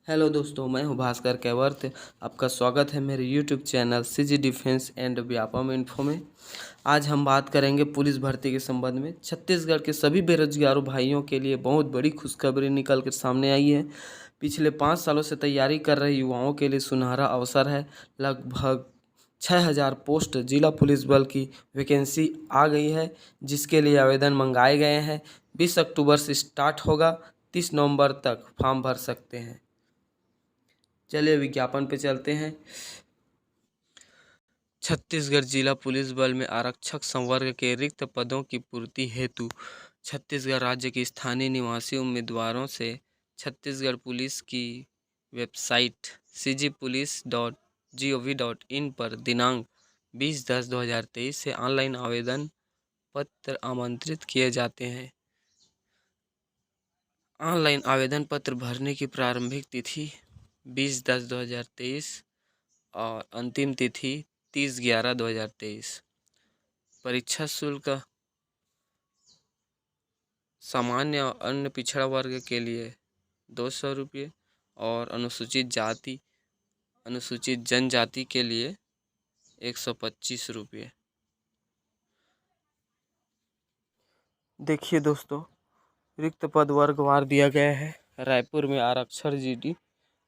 Hello दोस्तों, मैं हूं भास्कर कैवर्त। आपका स्वागत है मेरे YouTube channel CG defence and Vyapam info में। आज हम बात करेंगे पुलिस भर्ती के संबंध में। छत्तीसगढ़ के सभी बेरोजगारों भाइयों के लिए बहुत बड़ी खुशखबरी निकल कर सामने आई है। पिछले 5 सालों से तैयारी कर रहे युवाओं के लिए सुनहरा अवसर है। लगभग 6000 पोस्ट जिला पुलिस बल की वैकेंसी आ गई है, जिसके लिए आवेदन मंगाए गए हैं। 20 अक्टूबर से स्टार्ट होगा, 30 नवंबर तक फॉर्म भर सकते हैं। चलिए विज्ञापन पे चलते हैं। छत्तीसगढ़ जिला पुलिस बल में आरक्षक संवर्ग के रिक्त पदों की पूर्ति हेतु छत्तीसगढ़ राज्य के स्थानीय निवासी उम्मीदवारों से छत्तीसगढ़ पुलिस की वेबसाइट cgpolice.gov.in पर दिनांक 20/10/2023 से ऑनलाइन आवेदन पत्र आमंत्रित किए जाते हैं। ऑनलाइन आवेदन पत्र भरने की प्रारंभिक तिथि 20/10/2023 और अंतिम तिथि 30/11/2023। परीक्षा शुल्क सामान्य और अन्य पिछड़ा वर्ग के लिए 200 रुपये और अनुसूचित जनजाति के लिए 125 रुपये। देखिए दोस्तों, रिक्त पद वर्गवार दिया गया है। रायपुर में आरक्षर जीडी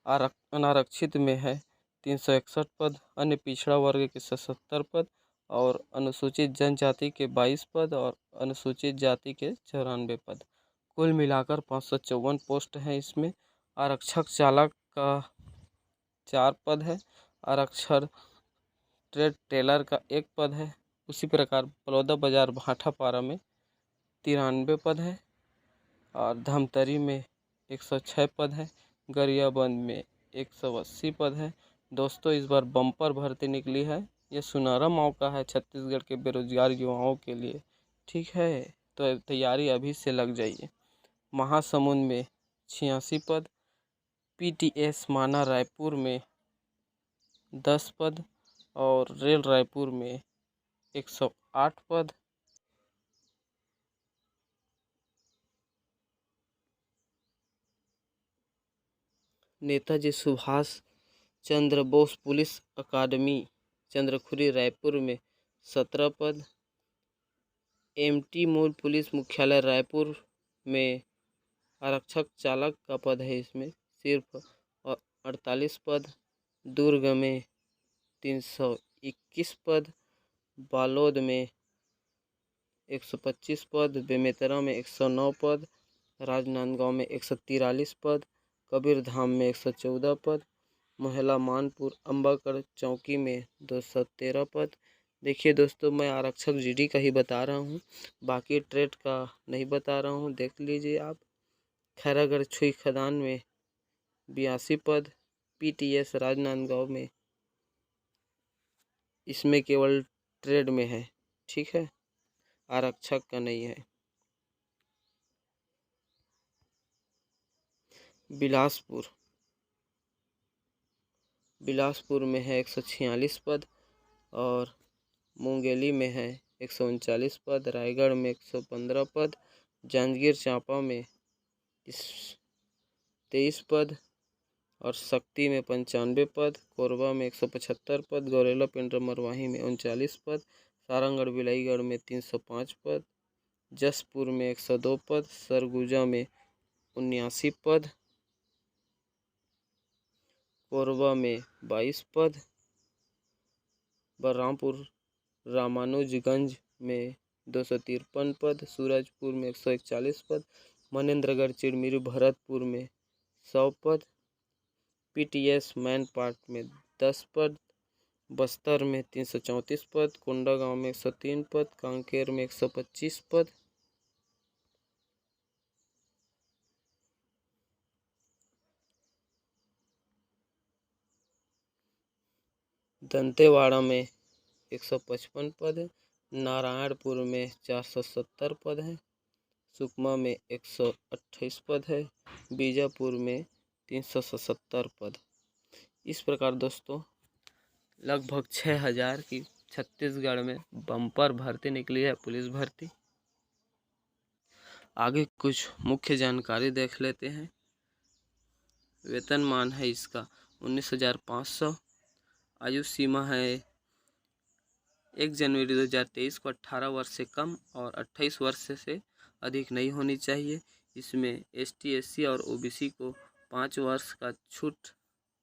अनारक्षित में है 361 पद, अन्य पिछड़ा वर्ग के 77 पद और अनुसूचित जनजाति के 22 पद और अनुसूचित जाति के 94 पद। कुल मिलाकर 554 पोस्ट हैं। इसमें आरक्षक चालक का 4 पद है, आरक्षर ट्रेड टेलर का 1 पद है। उसी प्रकार बलौदा बाजार भाटापारा में 93 पद है और धमतरी में 106 पद है। गरियाबंद में 180 पद है। दोस्तों, इस बार बम्पर भर्ती निकली है। यह सुनहरा मौका है छत्तीसगढ़ के बेरोजगार युवाओं के लिए। ठीक है, तो तैयारी अभी से लग जाइए। महासमुंद में 86 पद, पीटीएस माना रायपुर में 10 पद और रेल रायपुर में 108 पद। नेताजी सुभाष चंद्र बोस पुलिस अकादमी चंद्रखुरी रायपुर में 17 पद। एमटी मूल पुलिस मुख्यालय रायपुर में आरक्षक चालक का पद है, इसमें सिर्फ 48 पद। दुर्ग में 321 पद, बालोद में 125 पद, बेमेतरा में 109 पद, राजनांदगांव में 143 पद, कबीरधाम में 114 पद, मोहला मानपुर अम्बागढ़ चौकी में 213 पद। देखिए दोस्तों, मैं आरक्षक जीडी का ही बता रहा हूँ, बाकी ट्रेड का नहीं बता रहा हूँ, देख लीजिए आप। खैरागढ़ छुई खदान में 82 पद, पीटीएस राजनांदगांव में, इसमें केवल ट्रेड में है, ठीक है, आरक्षक का नहीं है। बिलासपुर में है 146 पद और मुंगेली में है 139 पद, रायगढ़ में 115 पद, जांजगीर चांपा में 23 पद और शक्ति में 95 पद, कोरबा में 175 पद, गौरेला पेंड्रा मरवाही में 39 पद, सारंगढ़ बिलाईगढ़ में 305 पद, जसपुर में 102 पद, सरगुजा में 79 पद, कोरबा में 22 पद, बलरामपुर रामानुजगंज में 253 पद, सूरजपुर में 141 पद, मनेन्द्रगढ़ चिड़मिरी भरतपुर में 100 पद, पीटीएस मैनपाट में 10 पद, बस्तर में 334 पद, कोंडागांव में 103 पद, कांकेर में 125 पद, दंतेवाड़ा में 155 पद, नारायणपुर में 470 पद है, सुकमा में 128 पद है, बीजापुर में 377 पद। इस प्रकार दोस्तों लगभग 6000 की छत्तीसगढ़ में बम्पर भर्ती निकली है, पुलिस भर्ती। आगे कुछ मुख्य जानकारी देख लेते हैं। वेतनमान है इसका 19,500। आयु सीमा है 1 जनवरी 2023 को 18 वर्ष से कम और 28 वर्ष से अधिक नहीं होनी चाहिए। इसमें ST SC और OBC को 5 वर्ष का छूट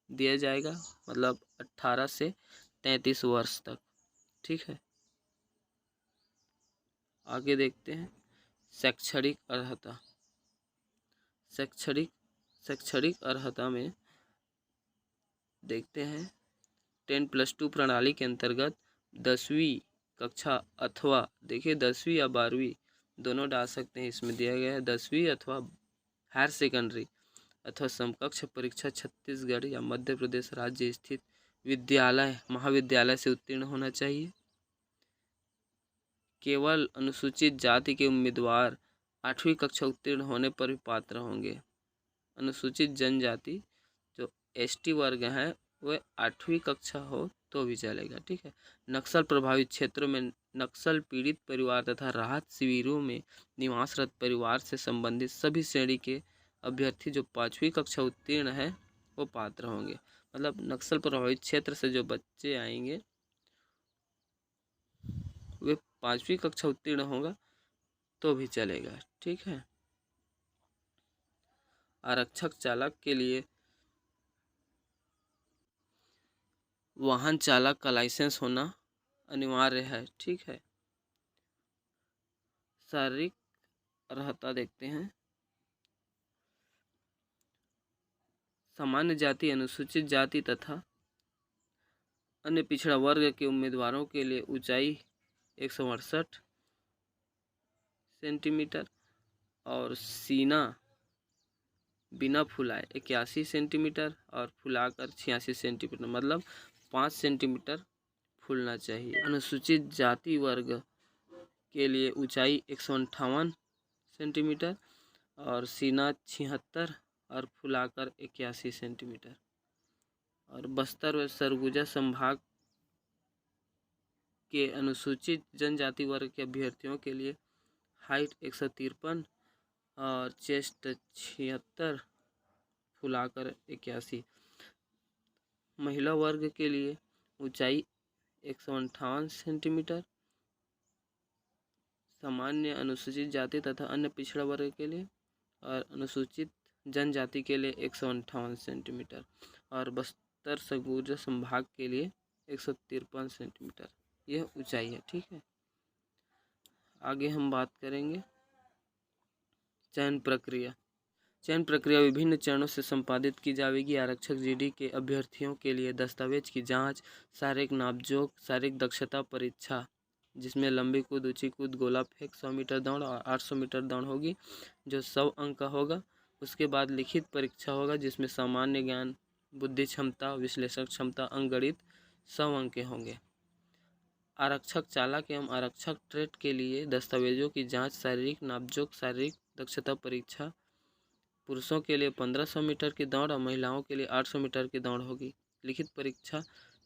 दिया जाएगा, मतलब 18 से 33 वर्ष तक। ठीक है, आगे देखते हैं शैक्षणिक अर्हता। शैक्षणिक अर्हता में देखते हैं 10+2 प्रणाली के अंतर्गत 10वीं कक्षा अथवा देखिए 10वीं या 12वीं दोनों डाल सकते हैं। इसमें दिया गया है 10वीं अथवा हायर सेकेंडरी अथवा समकक्ष परीक्षा छत्तीसगढ़ या मध्य प्रदेश राज्य स्थित विद्यालय महाविद्यालय से उत्तीर्ण होना चाहिए। केवल अनुसूचित जाति के उम्मीदवार 8वीं कक्षा उत्तीर्ण होने पर भी पात्र होंगे। अनुसूचित जनजाति जो ST वर्ग है वह 8वीं कक्षा हो तो भी चलेगा। ठीक है, नक्सल प्रभावित क्षेत्रों में नक्सल पीड़ित परिवार तथा राहत शिविरों में निवासरत परिवार से संबंधित सभी श्रेणी के अभ्यर्थी जो 5वीं कक्षा उत्तीर्ण है वो पात्र होंगे। मतलब नक्सल प्रभावित क्षेत्र से जो बच्चे आएंगे वे 5वीं कक्षा उत्तीर्ण होगा तो भी चलेगा। ठीक है, आरक्षक चालक के लिए वाहन चालक का लाइसेंस होना अनिवार्य है। ठीक है, शारीरिक अर्हता देखते हैं। सामान्य जाति, अनुसूचित जाति तथा अन्य पिछड़ा वर्ग के उम्मीदवारों के लिए ऊंचाई 168 सेंटीमीटर और सीना बिना फुलाए 81 सेंटीमीटर और फुलाकर 86 सेंटीमीटर, मतलब 5 सेंटीमीटर फूलना चाहिए। अनुसूचित जाति वर्ग के लिए ऊंचाई 158 सेंटीमीटर और सीना 76 और फुलाकर 81 सेंटीमीटर। और बस्तर व सरगुजा संभाग के अनुसूचित जनजाति वर्ग के अभ्यर्थियों के लिए हाइट 153 और चेस्ट 76 फुलाकर 81। महिला वर्ग के लिए ऊंचाई 158 सेंटीमीटर। सामान्य अनुसूचित जाति तथा अन्य पिछड़ा वर्ग के लिए और अनुसूचित जनजाति के लिए 158 सेंटीमीटर और बस्तर सरगुजा संभाग के लिए 153 सेंटीमीटर यह ऊंचाई है। ठीक है, आगे हम बात करेंगे चयन प्रक्रिया। चयन प्रक्रिया विभिन्न चरणों से संपादित की जाएगी। आरक्षक GD के अभ्यर्थियों के लिए दस्तावेज की जांच, शारीरिक नापजोख, शारीरिक दक्षता परीक्षा जिसमें लंबी कूद, ऊंची कूद, गोला फेंक, 100 मीटर दौड़ और 800 मीटर दौड़ होगी जो 100 अंक का होगा। उसके बाद लिखित परीक्षा होगा जिसमें सामान्य ज्ञान, बुद्धि क्षमता, विश्लेषण क्षमता, अंकगणित 100 अंक के होंगे। आरक्षक चालक एवं आरक्षक ट्रेड के लिए दस्तावेजों की जांच, शारीरिक नापजोख, शारीरिक दक्षता परीक्षा पुरुषों के लिए 1500 मीटर की दौड़ और महिलाओं के लिए 800 मीटर की दौड़ होगी। लिखित परीक्षा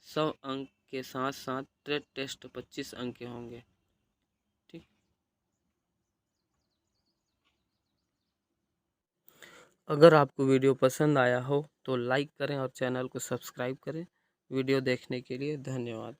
100 अंक के साथ साथ ट्रेड टेस्ट 25 अंक के होंगे। ठीक, अगर आपको वीडियो पसंद आया हो तो लाइक करें और चैनल को सब्सक्राइब करें। वीडियो देखने के लिए धन्यवाद।